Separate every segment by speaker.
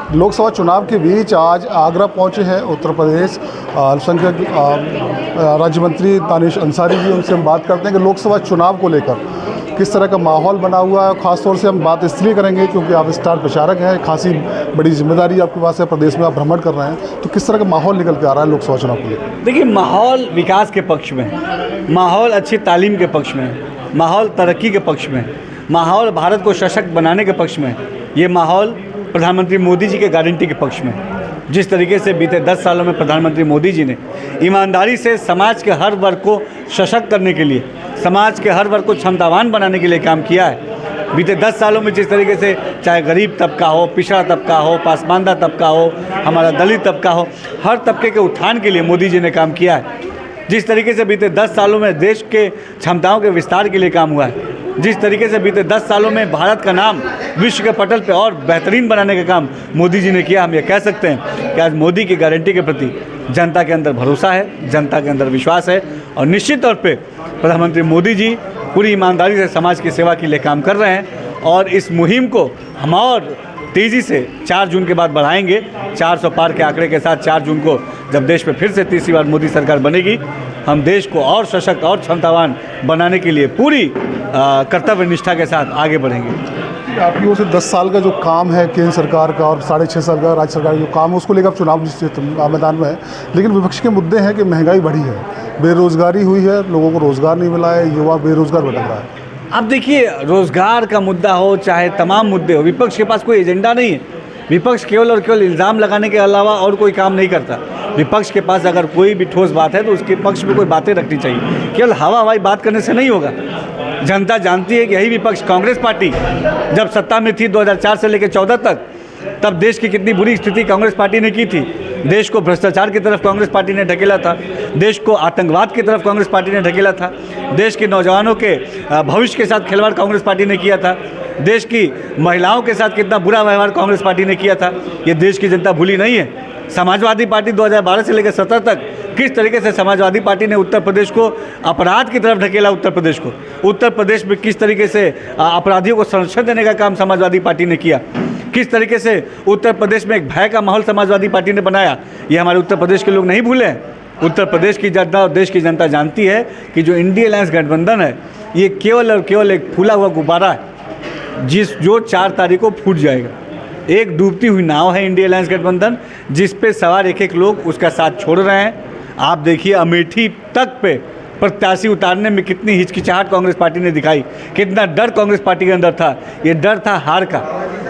Speaker 1: लोकसभा चुनाव के बीच आज आगरा पहुंचे हैं उत्तर प्रदेश अल्पसंख्यक राज्य मंत्री दानिश अंसारी जी। उनसे हम बात करते हैं कि लोकसभा चुनाव को लेकर किस तरह का माहौल बना हुआ है। ख़ासतौर से हम बात इसलिए करेंगे क्योंकि आप स्टार प्रचारक हैं, खासी बड़ी जिम्मेदारी आपके पास है, प्रदेश में आप भ्रमण कर रहे हैं, तो किस तरह का माहौल निकल के आ रहा है लोकसभा चुनाव को लेकर?
Speaker 2: देखिए, माहौल विकास के पक्ष में है, माहौल अच्छी तालीम के पक्ष में है, माहौल तरक्की के पक्ष में है, माहौल भारत को सशक्त बनाने के पक्ष में है। ये माहौल प्रधानमंत्री मोदी जी के गारंटी के पक्ष में है। जिस तरीके से बीते 10 सालों में प्रधानमंत्री मोदी जी ने ईमानदारी से समाज के हर वर्ग को सशक्त करने के लिए, समाज के हर वर्ग को क्षमतावान बनाने के लिए काम किया है। बीते 10 सालों में जिस तरीके से चाहे गरीब तबका हो, पिछड़ा तबका हो, पासमानदा तबका हो, हमारा दलित तबका हो, हर तबके के उत्थान के लिए मोदी जी ने काम किया है। जिस तरीके से बीते 10 सालों में देश के क्षमताओं के विस्तार के लिए काम हुआ है, जिस तरीके से बीते 10 सालों में भारत का नाम विश्व के पटल पे और बेहतरीन बनाने का काम मोदी जी ने किया, हम ये कह सकते हैं कि आज मोदी की गारंटी के प्रति जनता के अंदर भरोसा है, जनता के अंदर विश्वास है और निश्चित तौर पे प्रधानमंत्री मोदी जी पूरी ईमानदारी से समाज की सेवा के लिए काम कर रहे हैं। और इस मुहिम को हम और तेज़ी से 4 जून के बाद बढ़ाएंगे। 400 पार के आंकड़े के साथ 4 जून को जब देश में फिर से तीसरी बार मोदी सरकार बनेगी, हम देश को और सशक्त और क्षमतावान बनाने के लिए पूरी कर्तव्य निष्ठा के साथ आगे बढ़ेंगे।
Speaker 1: आपकी ओर से 10 साल का जो काम है केंद्र सरकार का और 6.5 साल का राज्य सरकार का जो काम है, उसको लेकर चुनाव निश्चित मैदान में है, लेकिन विपक्ष के मुद्दे हैं कि महंगाई बढ़ी है, बेरोजगारी हुई है, लोगों को रोजगार नहीं मिला है, युवा बेरोजगार भटक रहा है।
Speaker 2: अब देखिए, रोजगार का मुद्दा हो चाहे तमाम मुद्दे हो, विपक्ष के पास कोई एजेंडा नहीं है। विपक्ष केवल और केवल इल्ज़ाम लगाने के अलावा और कोई काम नहीं करता। विपक्ष के पास अगर कोई भी ठोस बात है तो उसके पक्ष में कोई बातें रखनी चाहिए। केवल हवाई बात करने से नहीं होगा। जनता जानती है कि यही विपक्ष कांग्रेस पार्टी जब सत्ता में थी 2004 से लेकर 14 तक, तब देश की कितनी बुरी स्थिति कांग्रेस पार्टी ने की थी। देश को भ्रष्टाचार की तरफ कांग्रेस पार्टी ने ढकेला था, देश को आतंकवाद की तरफ कांग्रेस पार्टी ने ढकेला था, देश के नौजवानों के भविष्य के साथ खिलवाड़ कांग्रेस पार्टी ने किया था, देश की महिलाओं के साथ कितना बुरा व्यवहार कांग्रेस पार्टी ने किया था। ये देश की जनता भूली नहीं है। समाजवादी पार्टी 2012 से लेकर 17 तक किस तरीके से समाजवादी पार्टी ने उत्तर प्रदेश को अपराध की तरफ ढकेला, उत्तर प्रदेश में किस तरीके से अपराधियों को संरक्षण देने का काम समाजवादी पार्टी ने किया, किस तरीके से उत्तर प्रदेश में एक भय का माहौल समाजवादी पार्टी ने बनाया, ये हमारे उत्तर प्रदेश के लोग नहीं भूले हैं। उत्तर प्रदेश की जनता और देश की जनता जानती है कि जो इंडिया अलायंस गठबंधन है, ये केवल और केवल एक फूला हुआ गुब्बारा है जो 4 तारीख को फूट जाएगा। एक डूबती हुई नाव है इंडिया अलायंस गठबंधन, जिस पे सवार एक लोग उसका साथ छोड़ रहे हैं। आप देखिए, अमेठी तक पे प्रत्याशी उतारने में कितनी हिचकिचाहट कांग्रेस पार्टी ने दिखाई, कितना डर कांग्रेस पार्टी के अंदर था। ये डर था हार का,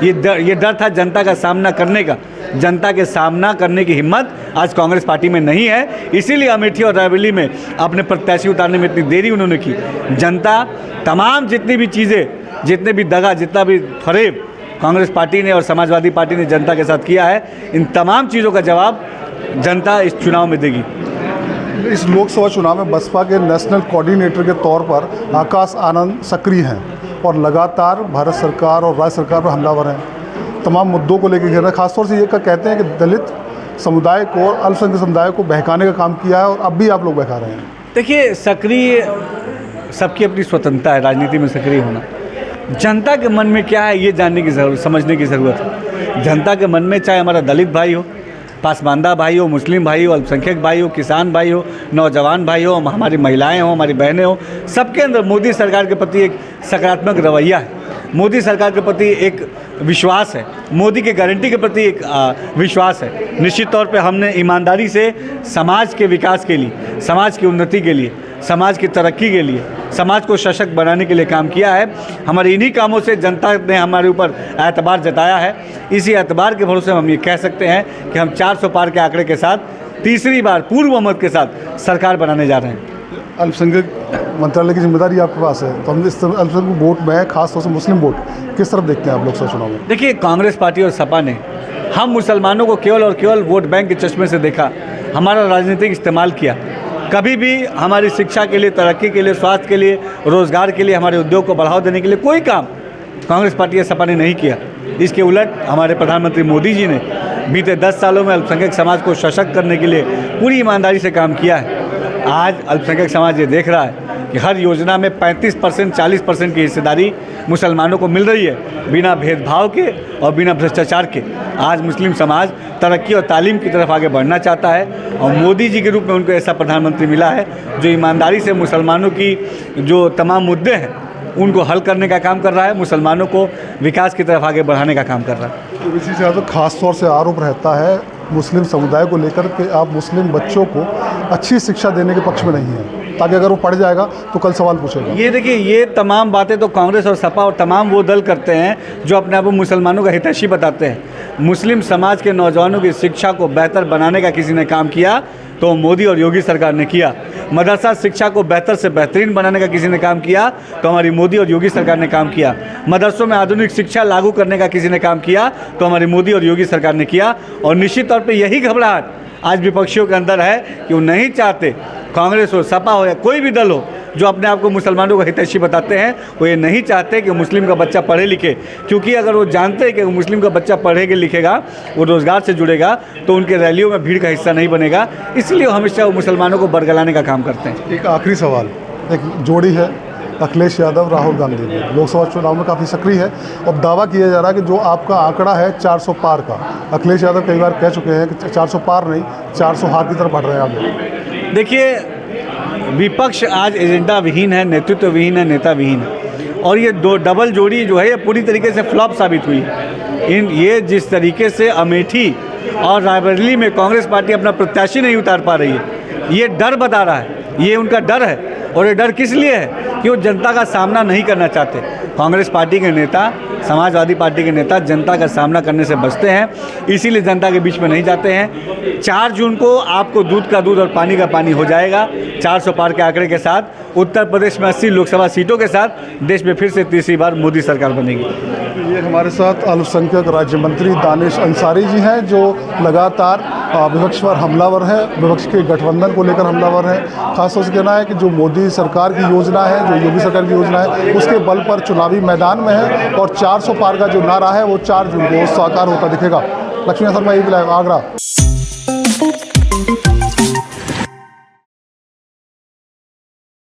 Speaker 2: ये डर था जनता का सामना करने का। जनता के सामना करने की हिम्मत आज कांग्रेस पार्टी में नहीं है, इसीलिए अमेठी और रायबरेली में अपने प्रत्याशी उतारने में इतनी देरी उन्होंने की। जनता तमाम जितनी भी चीज़ें, जितने भी दगा, जितना भी फरेब कांग्रेस पार्टी ने और समाजवादी पार्टी ने जनता के साथ किया है, इन तमाम चीज़ों का जवाब जनता इस चुनाव में देगी।
Speaker 1: इस लोकसभा चुनाव में बसपा के नेशनल कोऑर्डिनेटर के तौर पर आकाश आनंद सक्रिय हैं और लगातार भारत सरकार और राज्य सरकार पर हमलावर हैं। तमाम मुद्दों को लेकर घेर रहे हैं। खासतौर से ये कहते हैं कि दलित समुदाय को और अल्पसंख्यक समुदाय को बहकाने का काम किया है और अब भी आप लोग बहका रहे हैं।
Speaker 2: देखिए, सक्रिय सबकी अपनी स्वतंत्रता है, राजनीति में सक्रिय होना। जनता के मन में क्या है ये जानने की ज़रूरत, समझने की ज़रूरत है। जनता के मन में चाहे हमारा दलित भाई हो, पासमानदा भाई हो, मुस्लिम भाई हो, अल्पसंख्यक भाई हो, किसान भाई हो, नौजवान भाई हो, हमारी महिलाएं हो, हमारी बहनें हो, सबके अंदर मोदी सरकार के प्रति एक सकारात्मक रवैया है, मोदी सरकार के प्रति एक विश्वास है, मोदी के गारंटी के प्रति एक विश्वास है। निश्चित तौर पे हमने ईमानदारी से समाज के विकास के लिए, समाज की उन्नति के लिए, समाज की तरक्की के लिए, समाज को सशक्त बनाने के लिए काम किया है। हमारे इन्हीं कामों से जनता ने हमारे ऊपर एतबार जताया है। इसी एतबार के भरोसे हम ये कह सकते हैं कि हम 400 पार के आंकड़े के साथ तीसरी बार पूर्ण बहुमत के साथ सरकार बनाने जा रहे हैं।
Speaker 1: अल्पसंख्यक मंत्रालय की जिम्मेदारी आपके पास है, तो हम इस अल्पसंख्यक वोट में खासतौर से मुस्लिम वोट किस तरफ देखते हैं आप लोकसभा चुनाव में?
Speaker 2: देखिए, कांग्रेस पार्टी और सपा ने हम मुसलमानों को केवल और केवल वोट बैंक के चश्मे से देखा, हमारा राजनीतिक इस्तेमाल किया। कभी भी हमारी शिक्षा के लिए, तरक्की के लिए, स्वास्थ्य के लिए, रोज़गार के लिए, हमारे उद्योग को बढ़ावा देने के लिए कोई काम कांग्रेस पार्टी या सपा ने नहीं किया। इसके उलट हमारे प्रधानमंत्री मोदी जी ने बीते 10 सालों में अल्पसंख्यक समाज को सशक्त करने के लिए पूरी ईमानदारी से काम किया है। आज अल्पसंख्यक समाज ये देख रहा है कि हर योजना में 35% 40% की हिस्सेदारी मुसलमानों को मिल रही है, बिना भेदभाव के और बिना भ्रष्टाचार के। आज मुस्लिम समाज तरक्की और तालीम की तरफ आगे बढ़ना चाहता है और मोदी जी के रूप में उनको ऐसा प्रधानमंत्री मिला है जो ईमानदारी से मुसलमानों की जो तमाम मुद्दे हैं उनको हल करने का काम कर रहा है, मुसलमानों को विकास की तरफ आगे बढ़ाने का काम कर रहा है।
Speaker 1: तो इसी से खास तौर से आरोप रहता है मुस्लिम समुदाय को लेकर कि आप मुस्लिम बच्चों को अच्छी शिक्षा देने के पक्ष में नहीं हैं, ताकि अगर वो पढ़ जाएगा तो कल सवाल पूछेगा।
Speaker 2: ये देखिए, ये तमाम बातें तो कांग्रेस और सपा और तमाम वो दल करते हैं जो अपने आप को मुसलमानों का हितैषी बताते हैं। मुस्लिम समाज के नौजवानों की शिक्षा को बेहतर बनाने का किसी ने काम किया तो मोदी और योगी सरकार ने किया। मदरसा शिक्षा को बेहतर से बेहतरीन बनाने का किसी ने काम किया तो हमारी मोदी और योगी सरकार ने काम किया। मदरसों में आधुनिक शिक्षा लागू करने का किसी ने काम किया तो हमारी मोदी और योगी सरकार ने किया। और निश्चित तौर पे यही घबराहट आज विपक्षियों के अंदर है कि वो नहीं चाहते, कांग्रेस हो, सपा हो या कोई भी दल हो जो अपने आप को मुसलमानों का हितैषी बताते हैं, वो ये नहीं चाहते कि मुस्लिम का बच्चा पढ़े लिखे, क्योंकि अगर वो जानते हैं कि मुस्लिम का बच्चा पढ़ेगा लिखेगा, वो रोज़गार से जुड़ेगा तो उनके रैलियों में भीड़ का हिस्सा नहीं बनेगा, इसलिए वो हमेशा वो मुसलमानों को बरगलाने का काम करते हैं।
Speaker 1: एक आखिरी सवाल, एक जोड़ी है अखिलेश यादव राहुल गांधी, लोकसभा चुनाव में काफ़ी सक्रिय है और दावा किया जा रहा है कि जो आपका आंकड़ा है 400 पार का, अखिलेश यादव कई बार कह चुके हैं कि 400 पार नहीं 400 हार की तरफ बढ़ रहे हैं आगे।
Speaker 2: देखिए, विपक्ष आज एजेंडा विहीन है, नेतृत्व विहीन है, नेता विहीन है और ये दो डबल जोड़ी जो है ये पूरी तरीके से फ्लॉप साबित हुई है। ये जिस तरीके से अमेठी और रायबरेली में कांग्रेस पार्टी अपना प्रत्याशी नहीं उतार पा रही है, ये डर बता रहा है, ये उनका डर है। और ये डर किस लिए है कि वो जनता का सामना नहीं करना चाहते। कांग्रेस पार्टी के नेता, समाजवादी पार्टी के नेता जनता का सामना करने से बचते हैं, इसीलिए जनता के बीच में नहीं जाते हैं। 4 जून को आपको दूध का दूध और पानी का पानी हो जाएगा। 400 पार के आंकड़े के साथ उत्तर प्रदेश में 80 लोकसभा सीटों के साथ देश में फिर से तीसरी बार मोदी सरकार बनेगी।
Speaker 1: ये हमारे साथ अल्पसंख्यक राज्य मंत्री दानिश अंसारी जी हैं जो लगातार विपक्ष पर हमलावर है, विपक्ष के गठबंधन को लेकर हमलावर है। खासतौर से कहना है कि जो मोदी सरकार की योजना है, जो योगी सरकार की योजना है, उसके बल पर चुनावी मैदान में है और 400 पार का जो नारा है वो 4 जून को साकार होता दिखेगा। लक्ष्मी शर्मा, आगरा।